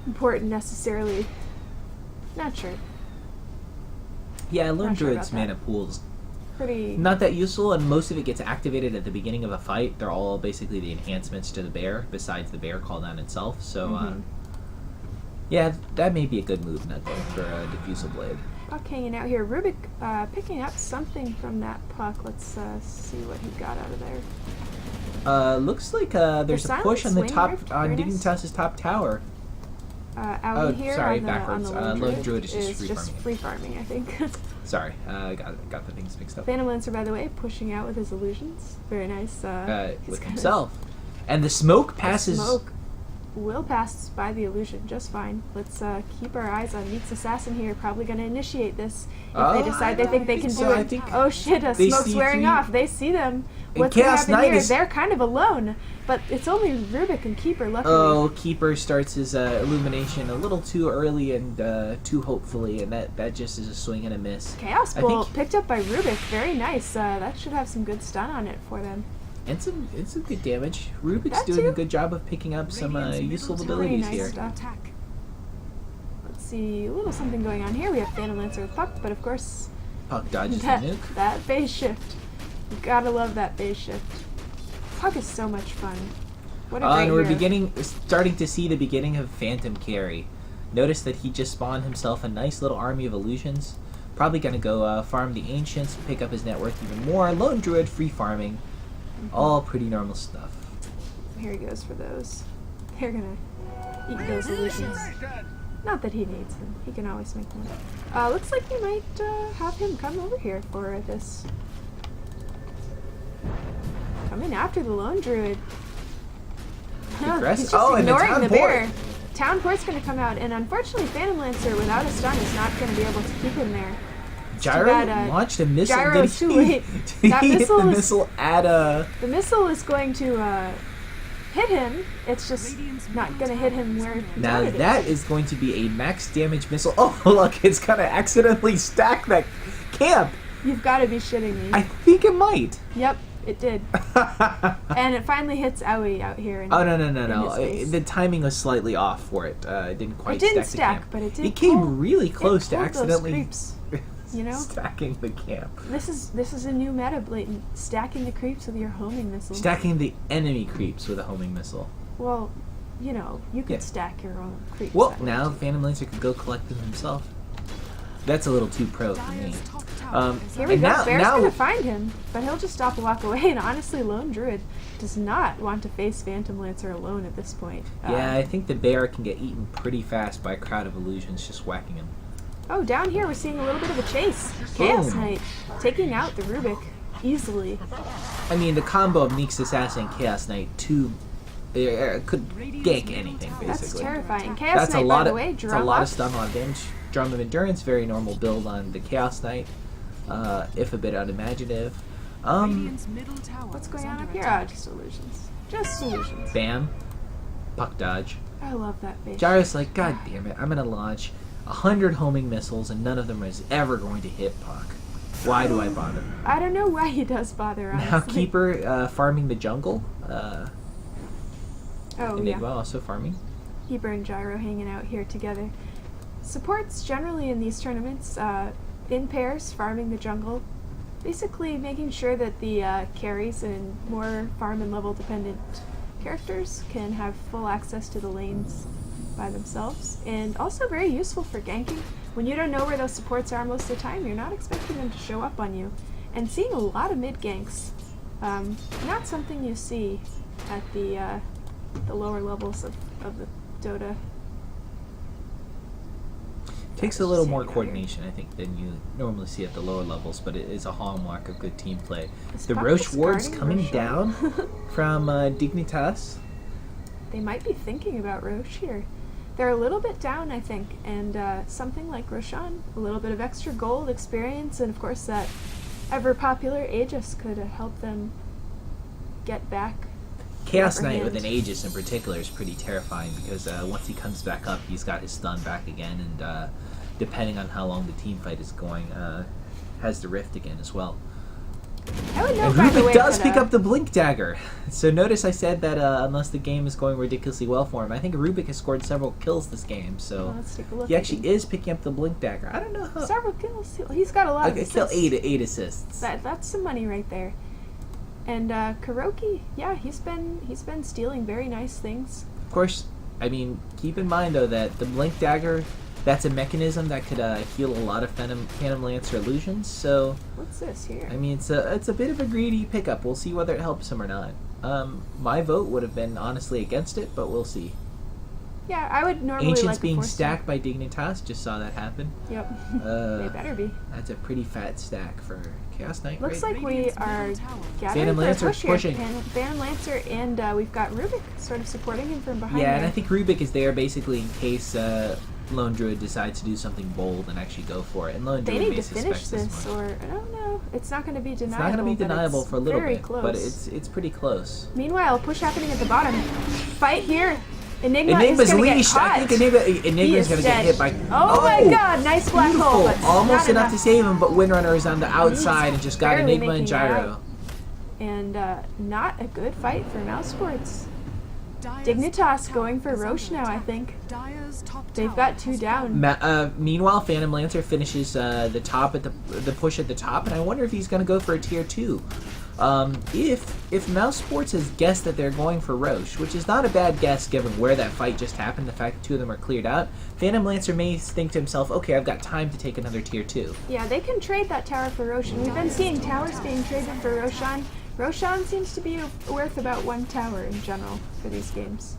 important necessarily. Not sure. Yeah, Lone Not sure Druid's about that. mana pool's Pretty. not that useful, and most of it gets activated at the beginning of a fight. They're all basically the enhancements to the bear, besides the bear cooldown itself. So, yeah, that may be a good move, not going for a Diffusal Blade. Puck hanging out here. Rubik picking up something from that puck. Let's see what he got out of there. Looks like there's a Silent push on the Swing top Rift, on very nice. Dignitas' top tower. Out here sorry, on backwards. the Lone Druid is just free farming. free farming, I think. Sorry, got the things mixed up. Phantom Lancer, by the way, pushing out with his illusions. Very nice. He's With gonna- himself, and the smoke passes. Smoke will pass by the illusion just fine. Let's keep our eyes on Meek's Assassin here. Probably going to initiate this if they decide they think they can do I it. think Oh shit, they smoke's see wearing three- off. They see them. And What's Chaos happening Knight here? is- They're kind of alone, but it's only Rubik and Keeper, luckily. Oh, Keeper starts his illumination a little too early and too hopefully, and that just is a swing and a miss. Chaos I Bolt think- picked up by Rubik. Very nice. That should have some good stun on it for them. And some good damage. Rubik's That doing too. a good job of picking up some useful abilities nice here. stuff. Let's see, a little something going on here. We have Phantom Lancer with Puck, but of course, Puck dodges the that, nuke. that phase shift. You gotta love that phase shift. Puck is so much fun. What a great And we're hero. starting to see the beginning of Phantom Carry. Notice that he just spawned himself a nice little army of illusions. Probably gonna go farm the Ancients, pick up his net worth even more. Lone Druid, free farming. All pretty normal stuff. Here he goes for those. They're gonna eat those illusions. Not that he needs them. He can always make more. Looks like we might have him come over here for this. Coming after the Lone Druid. Aggressive. He's just Oh, and the ignoring Town the Port. bear. Town Port's gonna come out, and unfortunately Phantom Lancer without a stun is not gonna be able to keep him there. Gyro bad, launched a missile. Gyro Did too he- late. Did That he hit missile the is- missile at a... The missile is going to hit him. It's just not gonna hit him where he Now wanted it that to. is going to be a max damage missile. Oh, look, it's gonna accidentally stack that camp. You've got to be shitting me. I think it might. Yep, it did. And it finally hits Owie out here. Oh, no. in his face. The timing was slightly off for it. It didn't quite It didn't stack the stack, camp. but it did. It came pull- really close to pulled those accidentally creeps, you know? stacking the camp. This is a new meta, Blatant. Stacking the creeps with your homing missile. Stacking the enemy creeps with a homing missile. Well, you know, you could Yeah. stack your own creeps. Well, that way, now too. Phantom Lancer could go collect them himself. That's a little too pro for me. Here we and go. now- Bear's now- gonna find him, but he'll just stop and walk away. And honestly, Lone Druid does not want to face Phantom Lancer alone at this point. Yeah, I think the bear can get eaten pretty fast by a crowd of illusions just whacking him. Oh, down here we're seeing a little bit of a chase. Chaos Boom. Knight taking out the Rubik easily. I mean, the combo of Meek's Assassin and Chaos Knight could gank anything, basically. That's terrifying. Chaos That's Knight, by the way, it's a drum lot up. of stun on damage. Drum of Endurance, very normal build on the Chaos Knight. if a bit unimaginative. Radiant's middle tower What's is going on under up here? attack. Just illusions. Just illusions. Bam. Puck dodge. I love that face. Gyro's like, God damn it, I'm gonna launch 100 homing missiles and none of them is ever going to hit Puck. Why do I bother? I don't know why he does bother, honestly. Now Keeper farming the jungle. Oh, Enigma yeah. also farming. Keeper and Gyro hanging out here together. Supports generally in these tournaments, in pairs, farming the jungle. Basically making sure that the carries and more farm and level dependent characters can have full access to the lanes by themselves. And also very useful for ganking. When you don't know where those supports are most of the time, you're not expecting them to show up on you. And seeing a lot of mid ganks, not something you see at the lower levels of the Dota. Takes a little more coordination, I think, than you normally see at the lower levels, but it is a hallmark of good team play. Is The Puck Roche wards discarding coming Roche? down from Dignitas. They might be thinking about Roche here. They're a little bit down, I think, and something like Roshan, a little bit of extra gold experience, and of course that ever-popular Aegis could help them get back. Chaos upper Knight with hand. an Aegis in particular is pretty terrifying because once he comes back up, he's got his stun back again, and depending on how long the team fight is going, has the Rift again as well. I would know, And by the Rubik way, does that, pick up the Blink Dagger. So notice I said that unless the game is going ridiculously well for him, I think Rubik has scored several kills this game, so well, let's take a look. he actually is picking up the Blink Dagger. I don't know how... Several kills. He's got a lot of Okay, kill assists. 8 assists. That's some money right there. And Kuroki, yeah, he's been stealing very nice things. Of course, I mean, keep in mind though that the Blink Dagger, that's a mechanism that could heal a lot of Phantom Lancer illusions, so... What's this here? I mean, it's a bit of a greedy pickup. We'll see whether it helps him or not. My vote would have been honestly against it, but we'll see. Yeah, I would normally Ancients like a being force stacked by Dignitas, just saw that happen. Yep. They better be. That's a pretty fat stack for Chaos Knight, Looks right? like we Radiant's are middle tower. gathering Phantom for a Lancer push here. pushing. Phantom Lancer, and we've got Rubik sort of supporting him from behind. Yeah, and there. I think Rubik is there basically in case Lone Druid decides to do something bold and actually go for it. And Lone they Druid need may to finish suspect this, one. or I don't know. It's not going to be It's deniable. not going to be but deniable it's for a little very bit, close. but it's pretty close. Meanwhile, push happening at the bottom. Fight here. Enigma Enigma's is going to get leashed. caught. I think Enigma's going to get hit by... Oh my god, nice black beautiful. hole. But Almost not enough to save him, but Windrunner is on the outside and just got barely Enigma and making it Gyro. out. And not a good fight for Mousesports. Dire's Dignitas top going for tower is Roche under now, I attack. think. Dire's top They've tower got 2 has down. fallen. Meanwhile, Phantom Lancer finishes the top at the push at the top, and I wonder if he's going to go for a tier 2. If Mousesports has guessed that they're going for Roche, which is not a bad guess given where that fight just happened, the fact that 2 of them are cleared out, Phantom Lancer may think to himself, okay, I've got time to take another tier 2. Yeah, they can trade that tower for Roshan. We've been seeing towers being traded for Roshan. Roshan seems to be worth about 1 tower in general for these games.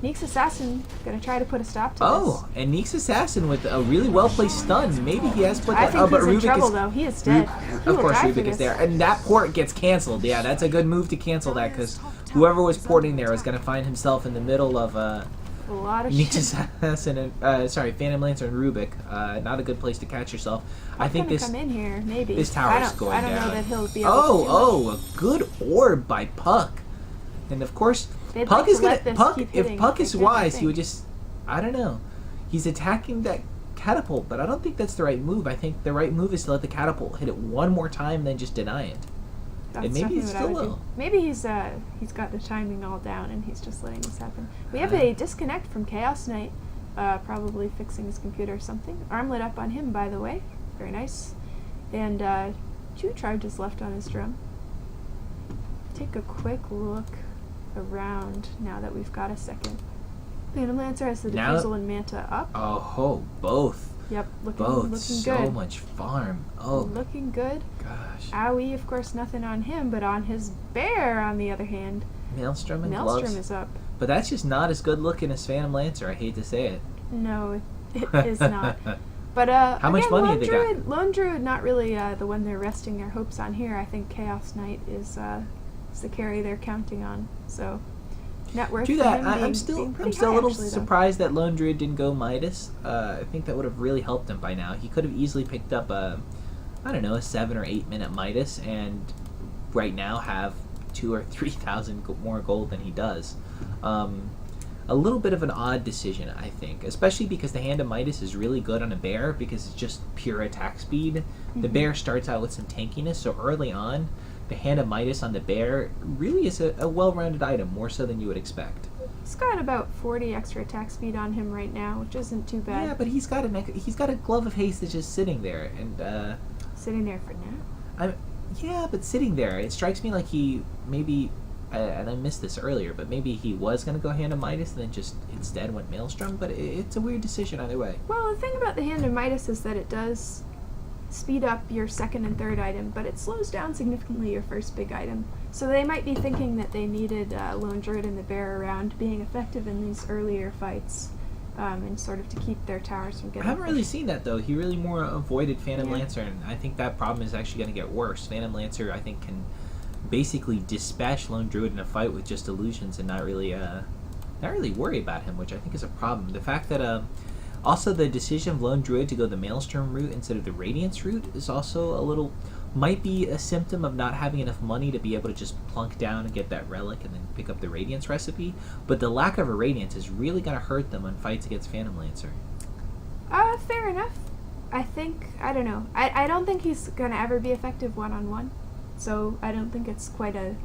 Neek's Assassin gonna try to put a stop to this. Oh, and Neek's Assassin with a really well-placed stun. Maybe he has put I that... think but he's in Rubik trouble is... though. He is dead. He Of will course, die for Rubik is this. there. And that port gets canceled. Yeah, that's a good move to cancel that, because whoever was porting there was going to find himself in the middle of A lot of Neek's shit. Assassin and... Phantom Lancer and Rubik. Not a good place to catch yourself. I think Gonna this... come in here, maybe. this tower is going I don't down. know that he'll be able to do much. Oh, a good orb by Puck. And of course, They'd Puck like is to gonna... let this Puck, keep if hitting Puck like is that, I wise, he think. would just... I don't know. He's attacking that catapult, but I don't think that's the right move. I think the right move is to let the catapult hit it one more time, then just deny it. That's And maybe definitely it's what I still would do. low. Maybe he's got the timing all down and he's just letting this happen. We have a disconnect from Chaos Knight, probably fixing his computer or something. Armlet up on him, by the way. Very nice. And 2 charges left on his drum. Take a quick look around now that we've got a second. Phantom Lancer has the Now- Diffusal and Manta up. Oh, both. Yep, looking Both. So good. much farm. Oh, Looking good. gosh. Owie, of course, nothing on him, but on his bear, on the other hand, Maelstrom and Maelstrom gloves. is up. But that's just not as good looking as Phantom Lancer. I hate to say it. No, it is not. But How much again, money Lone have they got? Druid, Lone Druid, not really the one they're resting their hopes on here. I think Chaos Knight is the carry they're counting on. So net worth. Do for that. him I'm being still pretty a high, little actually, though. surprised that Lone Druid didn't go Midas. I think that would have really helped him by now. He could have easily picked up I don't know, a 7 or 8 minute Midas, and right now have 2 or 3,000 more gold than he does. A little bit of an odd decision, I think, especially because the Hand of Midas is really good on a bear because it's just pure attack speed. The bear starts out with some tankiness, so early on, the Hand of Midas on the bear really is a well-rounded item, more so than you would expect. He's got about 40 extra attack speed on him right now, which isn't too bad. Yeah, but he's got a Glove of Haste that's just sitting there, and Sitting there for now. yeah, but sitting there, it strikes me like he maybe, and I missed this earlier, but maybe he was going to go Hand of Midas and then just instead went Maelstrom, but it's a weird decision either way. Well, the thing about the Hand of Midas is that it does speed up your second and third item, but it slows down significantly your first big item. So they might be thinking that they needed Lone Druid and the Bear around being effective in these earlier fights, and sort of to keep their towers from getting I haven't really pushed. seen that, though. He really more avoided Phantom Yeah. Lancer, and I think that problem is actually going to get worse. Phantom Lancer, I think, can basically dispatch Lone Druid in a fight with just illusions and not really worry about him, which I think is a problem. The fact that also the decision of Lone Druid to go the Maelstrom route instead of the Radiance route is also a little, might be a symptom of not having enough money to be able to just plunk down and get that relic and then pick up the Radiance recipe. But the lack of a Radiance is really going to hurt them on fights against Phantom Lancer. Fair enough. I don't know. I don't think he's going to ever be effective one-on-one, so I don't think it's quite an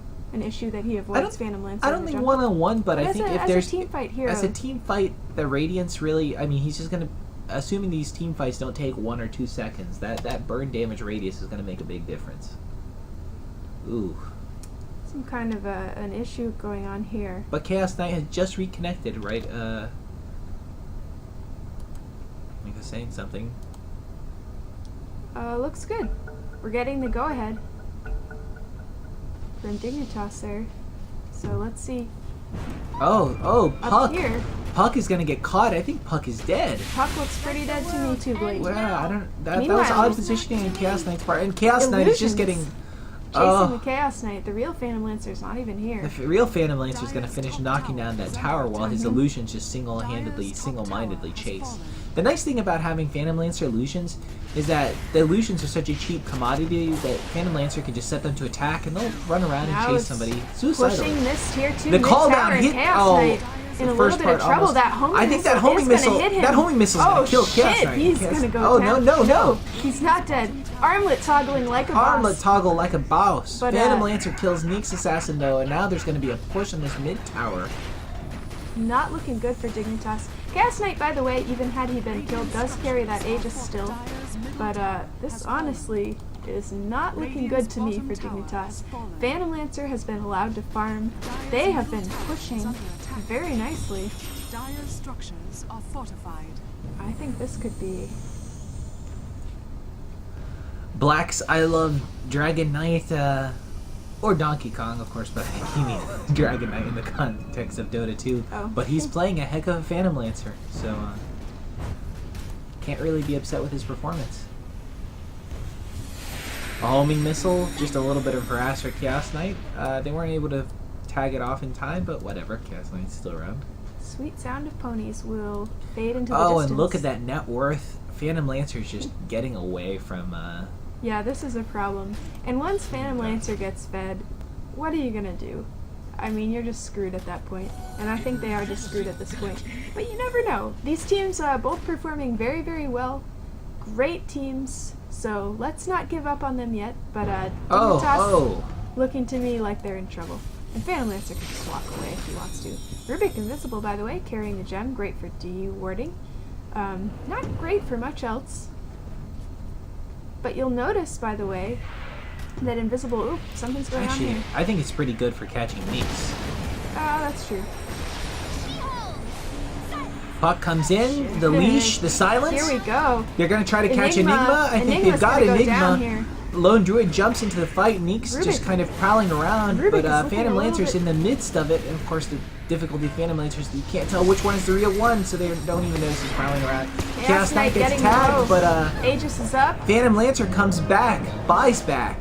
issue that he avoids Phantom Lancer. I don't think one-on-one, but I think if there's as a team fight hero. As a team fight, the Radiance really, I mean, he's just going to, assuming these team fights don't take 1 or 2 seconds, that burn damage radius is going to make a big difference. Ooh. Some kind of an issue going on here. But Chaos Knight has just reconnected, right? Make us saying something. Looks good. We're getting the go-ahead from Dignitas there. So let's see. Oh, Up Puck. here, Puck is going to get caught. I think Puck is dead. Puck looks pretty dead to me too, Blake. Wow, that was Meanwhile, odd positioning in Chaos Knight's part. And Chaos Knight is just getting... Chasing the Chaos Knight. The real Phantom Lancer's not even here. The real Phantom Lancer is going to finish knocking down that tower while his illusions just single-mindedly chase. The nice thing about having Phantom Lancer illusions is that the illusions are such a cheap commodity that Phantom Lancer can just set them to attack and they'll run around and Now chase it's somebody suicidally. Pushing this tier 2 The mid call tower down and hit. Chaos Knight in a little bit of trouble. Almost, That homing I think missile that homing is missile. gonna hit him. That homing missile is Oh going to kill Chaos shit! Knight. He's Chaos- gonna go Oh down. no! He's not dead. Armlet toggling like a boss. Armlet toggle like a boss. But, Phantom Lancer kills Neek's assassin though, and now there's going to be a push on this mid tower. Not looking good for Dignitas. Chaos Knight, by the way, even had he been killed, does carry that Aegis still. But this honestly is not looking good to me for Dignitas. Phantom Lancer has been allowed to farm. They have been pushing very nicely. Dire structures are fortified. I think this could be... Black's I Love Dragon Knight, or Donkey Kong, of course, but I think he means Dragon Knight in the context of Dota 2. Oh. But he's playing a heck of a Phantom Lancer, so can't really be upset with his performance. A homing missile, just a little bit of harass for Chaos Knight. They weren't able to tag it off in time, but whatever, Chaos Knight's still around. Sweet sound of ponies will fade into the Oh, distance. and look at that net worth. Phantom Lancer's just getting away from... Yeah, this is a problem. And once Phantom Lancer gets fed, what are you gonna do? I mean, you're just screwed at that point. And I think they are just screwed at this point. But you never know. These teams both performing very, very well. Great teams. So let's not give up on them yet. But Dignitas looking to me like they're in trouble. And Phantom Lancer can just walk away if he wants to. Rubik Invisible, by the way, carrying a gem. Great for de-warding. Not great for much else. But you'll notice, by the way, that Invisible... Oop, something's going on Actually, here. I think it's pretty good for catching Neeks. That's true. Puck comes in, the leash, the silence. Here we go. They're going to try to catch Enigma. I think they've got gonna go down Enigma. here. Lone Druid jumps into the fight. Neek's Rubik. just kind of prowling around. Rubik But is looking Phantom a little Lancer's bit- in the midst of it. And of course, the difficulty of Phantom Lancer's, you can't tell which one is the real one, so they don't even notice he's prowling around. Chaos Knight gets getting tagged, low. but Aegis is up. Phantom Lancer comes back, buys back.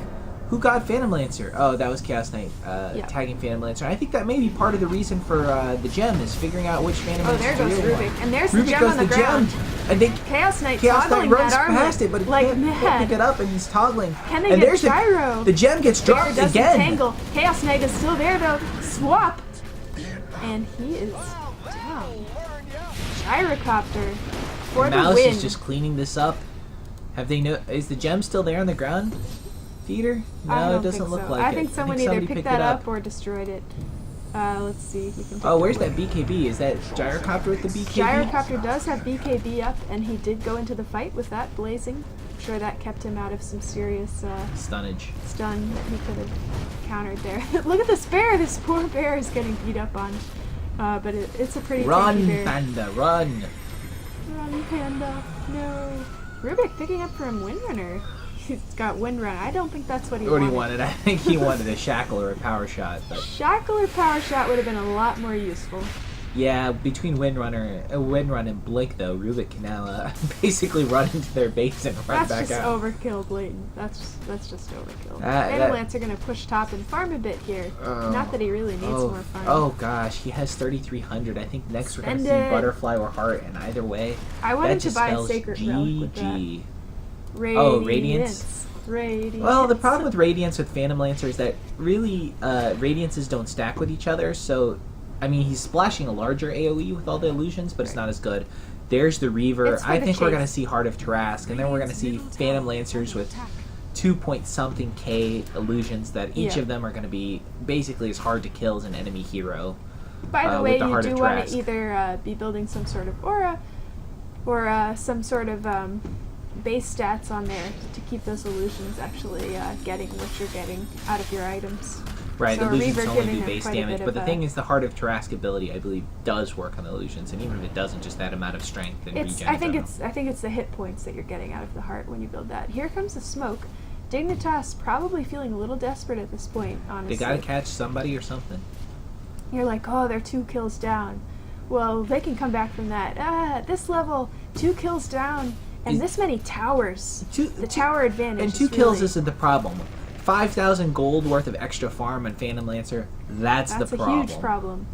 Who got Phantom Lancer? Oh, that was Chaos Knight Yeah. tagging Phantom Lancer. I think that may be part of the reason for the gem is figuring out which Phantom Oh, Lancer. there goes Rubik. And there's the Rubik gem goes on the the ground. gem. And they Chaos Knight Chaos toggling Knight runs that armor past it, but he like can't mad. pick it up, and he's toggling. Can they and get there's gyro? The gem gets There dropped does again. the tangle. Chaos Knight is still there though. Swap. And he is down. Gyrocopter for the Mouse win. is just cleaning this up. Have they is the gem still there on the ground? Feeder? No, I don't it doesn't think look so. like I it. think someone either somebody picked picked that it up or destroyed it. Let's see if we can. Oh, where's that BKB? Is that Gyrocopter with the BKB? Gyrocopter does have BKB up, and he did go into the fight with that blazing. I'm sure that kept him out of some serious Stunnage. stun that he could have countered there. Look at this bear! This poor bear is getting beat up on. But it's a pretty Run, tanky bear. Panda, run! Run, Panda. No. Rubik picking up from Windrunner. He's got Windrun. I don't think that's what he What wanted. he wanted? I think he wanted a shackle or a power shot. But Shackle or Power Shot would have been a lot more useful. yeah, between Windrun and Blink, though, Rubik can now basically run into their base and run That's back just out. overkill, Blatant. That's just overkill. that- Avalanche are gonna push top and farm a bit here. Not that he really needs more farm. Oh gosh, he has 3,300. I think next we're gonna Spend see it. Butterfly or Heart, and either way, I wanted that to just buy a spells Sacred Relic with that. GG. Radiance. Radiance? Radiance. Well, the problem with Radiance with Phantom Lancer is that really Radiances don't stack with each other, so I mean he's splashing a larger AoE with all the illusions, but it's not as good. There's the Reaver. It's for I the think we're chase. gonna see Heart of Tarask, and then we're gonna see Phantom Lancers with 2-point-something K illusions that each Yeah. of them are gonna be basically as hard to kill as an enemy hero. By the with way, the you Heart do of want Tarask. to either be building some sort of aura or some sort of base stats on there to keep those illusions actually getting what you're getting out of your items. Right, So a illusions Reaver only giving do them base quite a damage, bit but the of thing is the Heart of Tarask ability, I believe, does work on the illusions, and even if it doesn't, just that amount of strength and It's. regen. I think it's the hit points that you're getting out of the heart when you build that. Here comes the smoke. Dignitas probably feeling a little desperate at this point. Honestly, They gotta catch somebody or something. You're like, oh, they're 2 kills down. Well, they can come back from that. At this level, 2 kills down, and Is- this many towers. Two- The tower advantage. And is 2 kills really, isn't the problem. 5,000 gold worth of extra farm on Phantom Lancer, that's the problem. a huge problem.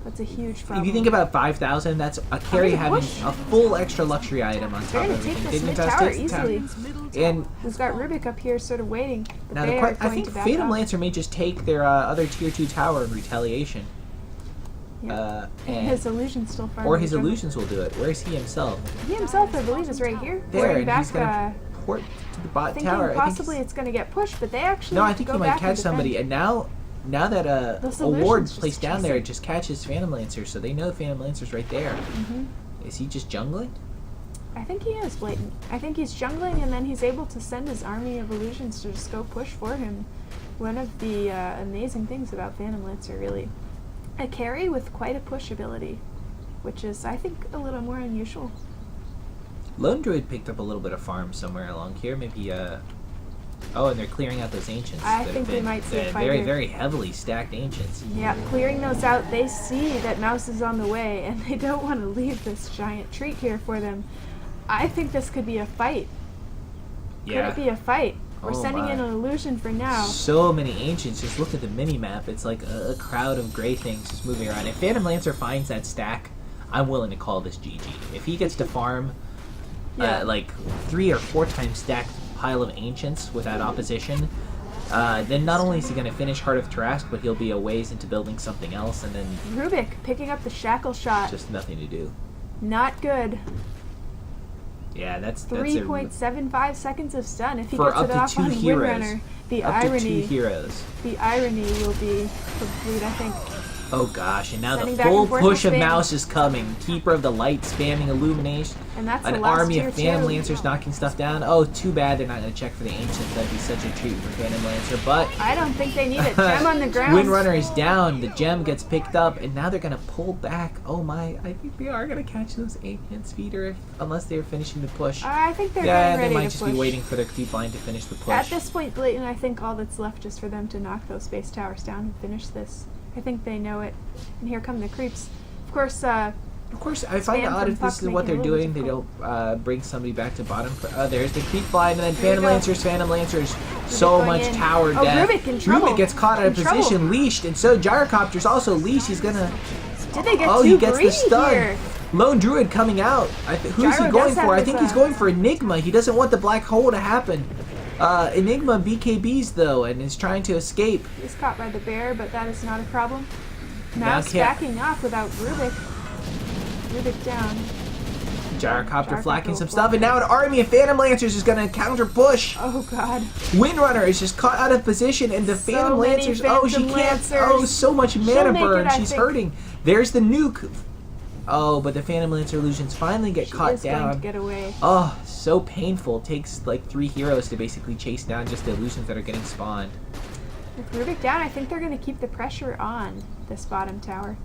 That's a huge problem. If you think about 5,000, that's a carry gonna having push. a full extra luxury item on top They're of gonna take everything. this mid Dignitas tower takes the easily. Middle And We've got Rubik up here sort of waiting, but now they are I going think to back Phantom up. Lancer may just take their other tier 2 tower in retaliation. Yeah. And His illusion's still farming. or his the jungle. illusions will do it. Where's he himself? He himself, I believe, is right here. There, Going and back, he's gonna port to the bot thinking tower. possibly I think it's going to get pushed, but they actually no, I have to think go he might back catch and defend. somebody. And now that Those a ward illusions just placed down chase there, it. it just catches Phantom Lancer, so they know Phantom Lancer's right there. Mhm. Is he just jungling? I think he is Blatant. I think he's jungling, and then he's able to send his army of illusions to just go push for him. One of the amazing things about Phantom Lancer, really. A carry with quite a push ability, which is, I think, a little more unusual. Lone Druid picked up a little bit of farm somewhere along here. Maybe, oh, and they're clearing out those ancients. I that think have we been might see a fight very, here. very heavily stacked ancients. Yeah, clearing those out, they see that Mouse is on the way, and they don't want to leave this giant treat here for them. I think this could be a fight. Yeah. Could it be a fight? We're Oh sending in my. an illusion for now. So many ancients. Just look at the mini map. It's like a crowd of gray things just moving around. If Phantom Lancer finds that stack, I'm willing to call this GG. If he gets to farm Yeah. like 3 or 4 times stacked pile of ancients without opposition, then not only is he going to finish Heart of Tarask, but he'll be a ways into building something else, and then Rubik picking up the shackle shot. just nothing to do. Not good. Yeah, that's 3.75 seconds of stun. If he For gets up it to off 2 on heroes. Windrunner, the up to 2 irony, heroes. the irony will be complete, I think. Oh gosh, and now Sending the back full and forth push with of spam. Mouse is coming. Keeper of the Light spamming Illumination. And that's An the last army tier of Phantom 2. Lancers knocking stuff down. Oh, too bad they're not going to check for the Ancients. That'd be such a treat for Phantom Lancer. But I don't think they need it. Gem on the ground. Windrunner is down. The gem gets picked up, and now they're going to pull back. Oh my, I think they are going to catch those Ancients, Feeder, unless they're finishing the push. I think they're Yeah, getting they ready might to just push. be waiting for their deep line to finish the push. At this point, Blatant, I think all that's left is for them to knock those base towers down and finish this. I think they know it. And here come the creeps. Of course, Of course, I find it Spam odd from if this Puck is what they're making it a doing. They little don't bring somebody back to bottom. There's the creep blind, and then There we Phantom go. Lancers, so going much in. tower Oh, death. Rubik in trouble. Rubik gets caught out of In trouble. position, leashed, and so Gyrocopter's also leashed. He's gonna. Did they get Oh, too he gets the greedy stun. here? Lone Druid coming out. Who's he Gyro going does have for? I his, think he's going for Enigma. He doesn't want the black hole to happen. Enigma BKBs though, and is trying to escape. He's caught by the bear, but that is not a problem. Now Mouse can't- backing off without Rubik. Rubik down. Gyrocopter flacking will some flack stuff, and it. now an army of Phantom Lancers is going to counter push. Oh god. Windrunner is just caught out of position, and the So Phantom many Lancers. Phantom She can't. Lancers. Oh, so much She'll mana make it, burn. I She's think. hurting. There's the nuke. Oh, but the Phantom Lancer illusions finally get She caught is going to down. get away. Oh, so painful. It takes like 3 heroes to basically chase down just the illusions that are getting spawned. With Rubik down, I think they're going to keep the pressure on this bottom tower.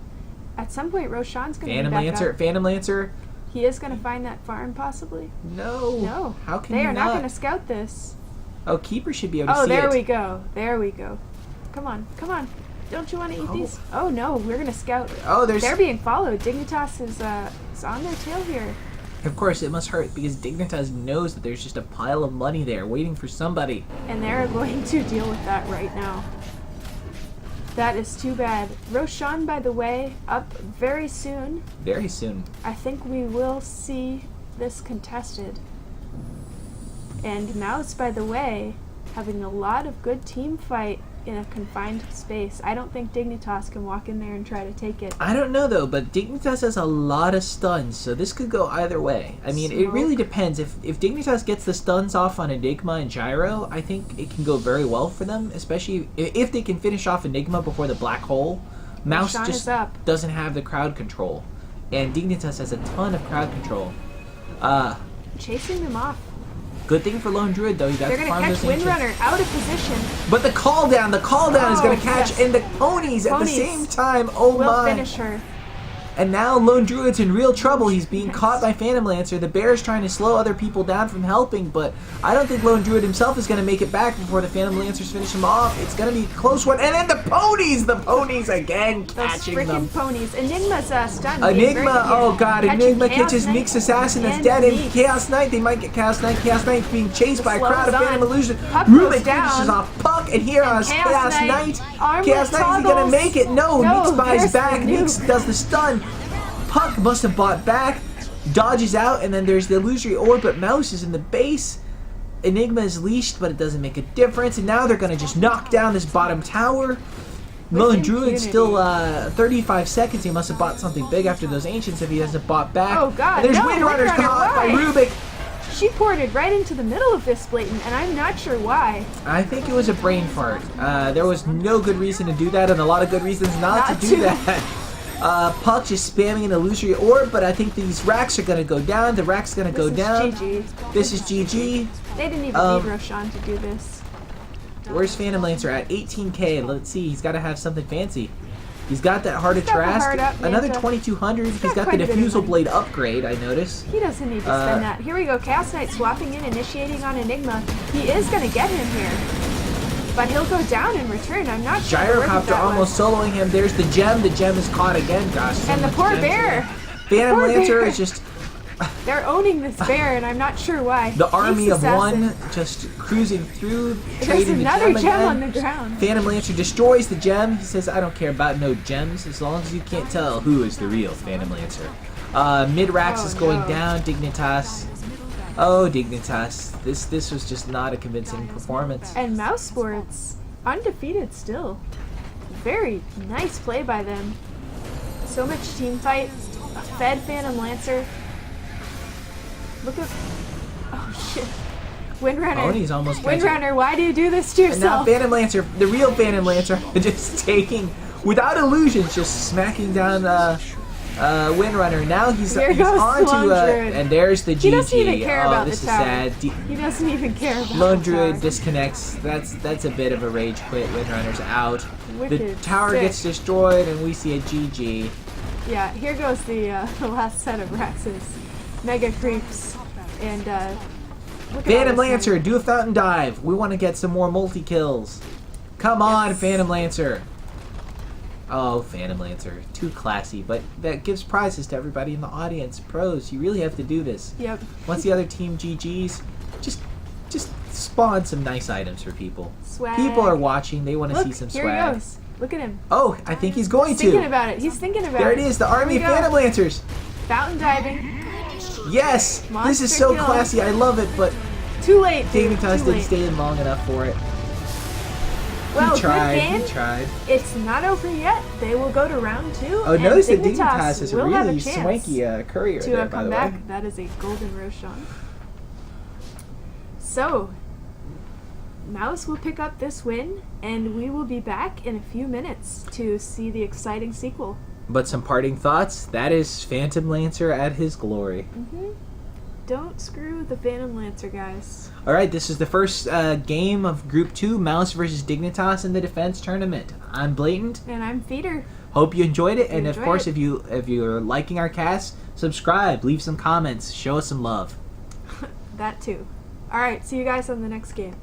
At some point, Roshan's going to be Phantom back Lancer. up. Phantom Lancer. He is going to find that farm, possibly. No. No. How can they you are not going to scout this. Oh, Keeper should be able to Oh, see there it. we go. There we go. Come on. Come on. Don't you want to eat these? Oh, no. We're going to scout. Oh, there's. They're being followed. Dignitas is on their tail here. Of course, it must hurt because Dignitas knows that there's just a pile of money there waiting for somebody. And they're going to deal with that right now. That is too bad. Roshan, by the way, up very soon. Very soon. I think we will see this contested. And Mouse, by the way, having a lot of good team fight in a confined space. I don't think Dignitas can walk in there and try to take it. I don't know though, but Dignitas has a lot of stuns, so this could go either way. I mean, it Smoke. really depends. If Dignitas gets the stuns off on Enigma and Gyro, I think it can go very well for them, especially if they can finish off Enigma before the black hole. Mouse Roshan just is up. doesn't have the crowd control, and Dignitas has a ton of crowd control. Chasing them off. Good thing for Lone Druid though, he got They're to going to farm catch those ancients. Windrunner out of position. But the call down is Oh, going to catch, yes. and the ponies at the Ponies same time. Oh Will my! finish her. And now Lone Druid's in real trouble. He's being caught by Phantom Lancer. The bear's trying to slow other people down from helping, but I don't think Lone Druid himself is going to make it back before the Phantom Lancers finish him off. It's going to be a close one. And then the ponies again Those catching freaking them. ponies. Enigma's stunned. being very Enigma, good oh here. god, Catching Enigma Chaos catches Knight Meek's assassin that's and dead, and Meek. Chaos Knight, they might get Chaos Knight. Chaos Knight's being chased by a Slows crowd of on. Phantom Illusion. Puck Rubik goes down. finishes off Puck, and here is Chaos Chaos Knight. Knight. Armlet Chaos Knight, is he gonna toggles. make it? No, No, Meeks buys there's the back, nuke. Meeks does the stun. Puck must have bought back, dodges out, and then there's the illusory orb, but Mouse is in the base. Enigma is leashed, but it doesn't make a difference, and now they're gonna just knock down this bottom tower. Lone Druid still 35 seconds. He must have bought something big after those ancients if he hasn't bought back. Oh, God, And there's no, Windrunner's Windrunner, caught by why? Rubik. She ported right into the middle of this Blatant, and I'm not sure why. I think it was a brain fart. There was no good reason to do that, and a lot of good reasons not to do that. Puck just spamming an illusory orb, but I think these racks are gonna go down. The rack's gonna go down. GG. This is GG. They didn't even need Roshan to do this. Where's Phantom Lancer at? 18k. Let's see. He's got to have something fancy. He's got that Heart of He's got the Trask. Heart Up Another Manta. 2200. He's got got the quite a bit of Diffusal money. Blade upgrade, I notice. He doesn't need to spend that. Here we go. Chaos Knight swapping in, initiating on Enigma. He is going to get him here. But he'll go down in return. I'm not sure. where Gyrocopter that almost was. soloing him. There's the gem. The gem is caught again. Gosh. so And the much poor gems bear. here. Phantom Poor Lancer bear. is just They're owning this bear, and I'm not sure why. the army Meek's of assassin. one just cruising through, There's trading the another gem gem again. on the ground. Phantom Lancer destroys the gem. He says, I don't care about no gems as long as you can't tell who is the real Phantom Lancer. Mid-Rax Oh, is going no. down. Dignitas. Oh, Dignitas. This was just not a convincing performance. And Mousesports, undefeated still. Very nice play by them. So much team fight. A fed Phantom Lancer. Look at... Oh shit. Windrunner. Pony's almost catching. Windrunner, why do you do this to And now yourself? Phantom Lancer, the real Phantom Lancer, just taking, without illusions, just smacking down Windrunner. Now he's Here he's goes on Lone to, Druid. and there's the GG. He doesn't even care oh, about this the is tower. sad. He doesn't even care about Lone the Druid tower. disconnects. That's a bit of a rage quit. Windrunner's out. The Wicked tower sick. gets destroyed, and we see a GG. Yeah, here goes the last set of Raxes. Mega creeps. And look at all Phantom this Lancer, money. do a fountain dive. We want to get some more multi kills. Come on, Yes. Phantom Lancer. Oh, Phantom Lancer. Too classy, but that gives prizes to everybody in the audience. Pros, you really have to do this. Yep. Once the other team GG's, just spawn some nice items for people. Swag. People are watching. They want to Look, see some here swag. he goes. Look at him. Oh, I think he's going He's thinking to. about it. He's thinking about There it. it is, the army of Here we go. Phantom Lancers. Fountain diving. Yes, this Monster is so kill. classy. I love it, but Too late. Dude. Dignitas Too didn't late. stay in long enough for it. Well, He tried. good game. He tried. It's not over yet. They will go to round 2. Oh, and notice that Dignitas Dignitas is a will have really chance swanky courier to there, by come the back. way. That is a golden Roshan. So, Mouse will pick up this win, and we will be back in a few minutes to see the exciting sequel. But some parting thoughts. That is Phantom Lancer at his glory. Don't screw the Phantom Lancer, guys. All right, this is the first game of Group 2, Mouse versus Dignitas in the Defense Tournament. I'm Blatant. And I'm Feeder. Hope you enjoyed it, and of Enjoyed course, it. if you're liking our cast, subscribe, leave some comments, show us some love. That too. Alright, see you guys on the next game.